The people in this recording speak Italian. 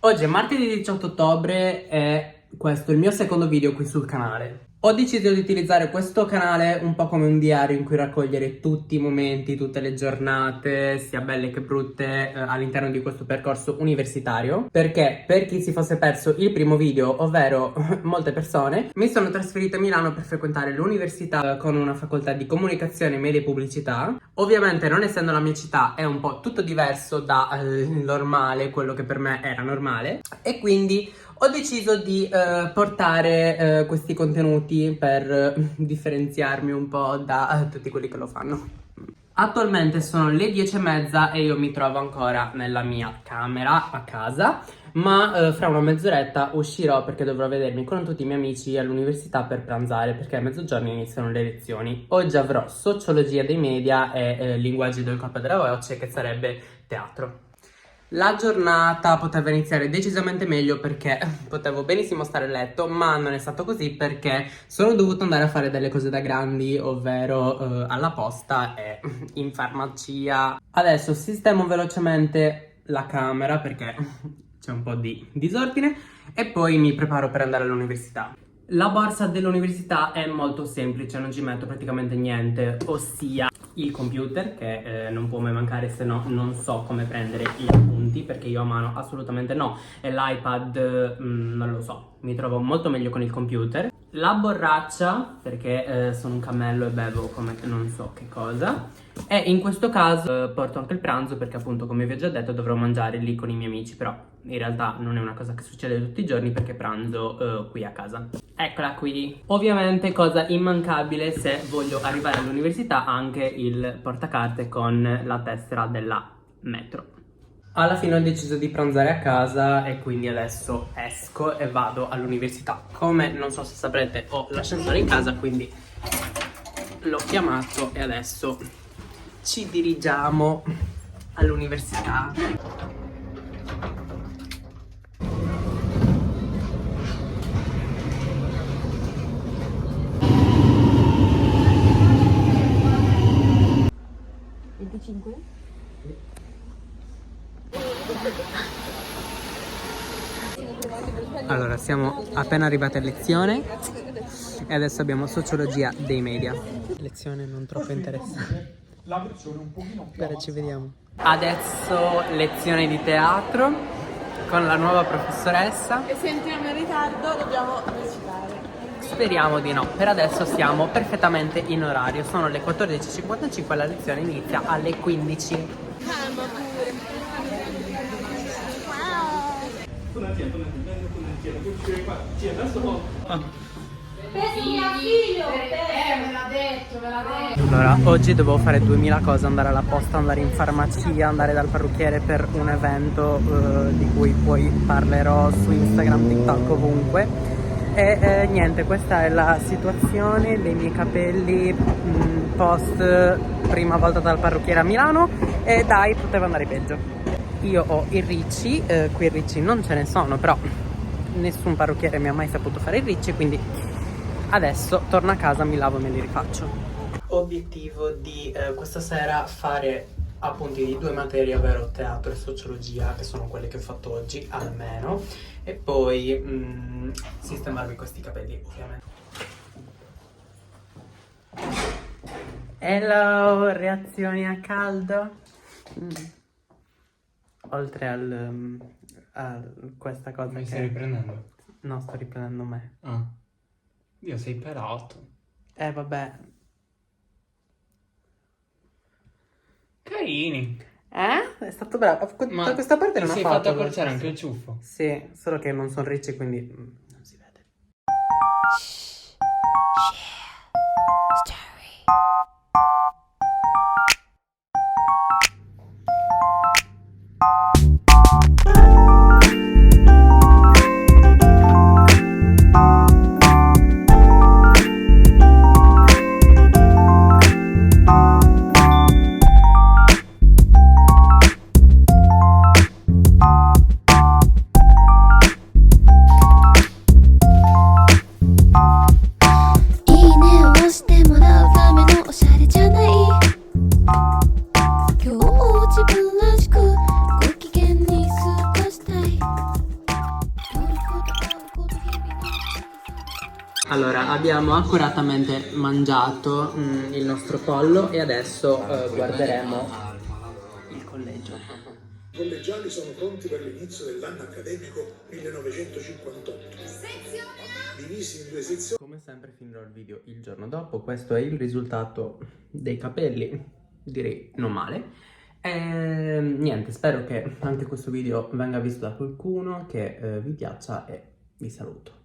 Oggi è martedì 18 ottobre e questo è il mio secondo video qui sul canale. Ho deciso di utilizzare questo canale un po' come un diario in cui raccogliere tutti i momenti, tutte le giornate, sia belle che brutte, all'interno di questo percorso universitario. Perché, per chi si fosse perso il primo video, ovvero molte persone, mi sono trasferita a Milano per frequentare l'università con una facoltà di comunicazione, media e pubblicità. Ovviamente, non essendo la mia città, è un po' tutto diverso dal normale, quello che per me era normale. E quindi ho deciso di portare questi contenuti per differenziarmi un po' da tutti quelli che lo fanno. Attualmente sono le 10:30 e io mi trovo ancora nella mia camera a casa, ma fra una mezz'oretta uscirò perché dovrò vedermi con tutti i miei amici all'università per pranzare, perché a mezzogiorno iniziano le lezioni. Oggi avrò sociologia dei media e linguaggi del corpo e della voce, che sarebbe teatro. La giornata poteva iniziare decisamente meglio perché potevo benissimo stare a letto, ma non è stato così perché sono dovuto andare a fare delle cose da grandi, ovvero alla posta e in farmacia. Adesso sistemo velocemente la camera perché c'è un po' di disordine e poi mi preparo per andare all'università. La borsa dell'università è molto semplice, non ci metto praticamente niente, ossia il computer che non può mai mancare, se no non so come prendere gli appunti perché io a mano assolutamente no, e l'iPad non lo so, mi trovo molto meglio con il computer. La borraccia perché sono un cammello e bevo come non so che cosa, e in questo caso porto anche il pranzo perché appunto, come vi ho già detto, dovrò mangiare lì con i miei amici, però in realtà non è una cosa che succede tutti i giorni perché pranzo qui a casa. Eccola qui. Ovviamente cosa immancabile se voglio arrivare all'università, anche il portacarte con la tessera della metro. Alla fine ho deciso di pranzare a casa e quindi adesso esco e vado all'università. Come non so se saprete, ho l'ascensore in casa, quindi l'ho chiamato e adesso ci dirigiamo all'università. Allora, siamo appena arrivati a lezione e adesso abbiamo sociologia dei media. Lezione non troppo interessante. La versione un pochino più. Però ci vediamo. Adesso lezione di teatro con la nuova professoressa. E se entriamo in ritardo dobbiamo recitare. Speriamo di no. Per adesso siamo perfettamente in orario. Sono le 14:55 e la lezione inizia alle 15. Calma pure. Allora, oggi dovevo fare 2000 cose, andare alla posta, andare in farmacia, andare dal parrucchiere per un evento di cui poi parlerò su Instagram, TikTok, ovunque. E niente, questa è la situazione dei miei capelli post prima volta dal parrucchiere a Milano, e dai, poteva andare peggio. Io ho i ricci, qui i ricci non ce ne sono, però nessun parrucchiere mi ha mai saputo fare i ricci, quindi adesso torno a casa, mi lavo e me li rifaccio. Obiettivo di questa sera fare appunti di 2 materie, ovvero teatro e sociologia, che sono quelle che ho fatto oggi almeno, e poi sistemarmi questi capelli, ovviamente. Hello, reazioni a caldo? Oltre a questa cosa. Mi che... stai riprendendo? No, sto riprendendo me. Ah. Dio, sei pelato. Vabbè. Carini. È stato bravo. Ma Da questa parte non ti ha sei fatto fatto accorciare anche il ciuffo. Sì, solo che non sono ricci, quindi non si vede. Allora, abbiamo accuratamente mangiato il nostro pollo e adesso guarderemo il collegio. I collegiali sono pronti per l'inizio dell'anno accademico 1958. Divisi in 2 sezioni. Come sempre finirò il video il giorno dopo. Questo è il risultato dei capelli, direi non male. E niente, spero che anche questo video venga visto da qualcuno, che vi piaccia e vi saluto.